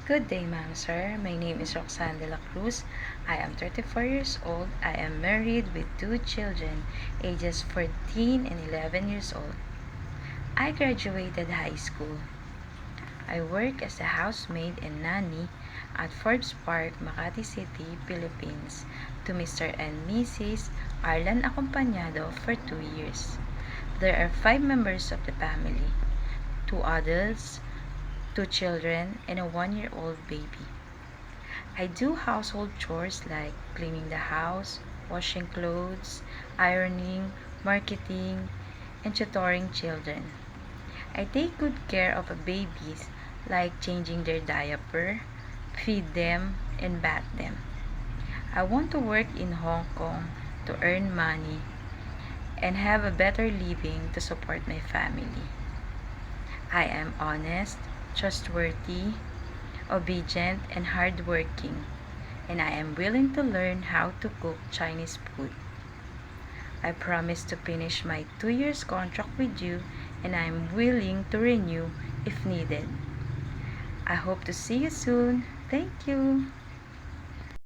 Good day, ma'am, sir. My name is Roxanne de la Cruz. I am 34 years old. I am married with two children, ages 14 and 11 years old. I graduated high school. I work as a housemaid and nanny at Forbes Park, Makati City, Philippines, to Mr. and Mrs. Arlan Acompañado for 2 years. There are 5 members of the family, 2 adults, 2 children, and a 1-year-old baby. I do household chores like cleaning the house, washing clothes, ironing, marketing, and tutoring children. I take good care of babies like changing their diaper, feed them, and bath them. I want to work in Hong Kong to earn money and have a better living to support my family. I am honest, trustworthy, obedient, and hardworking, and I am willing to learn how to cook Chinese food. I promise to finish my 2 years contract with you, and I am willing to renew if needed. I hope to see you soon. Thank you.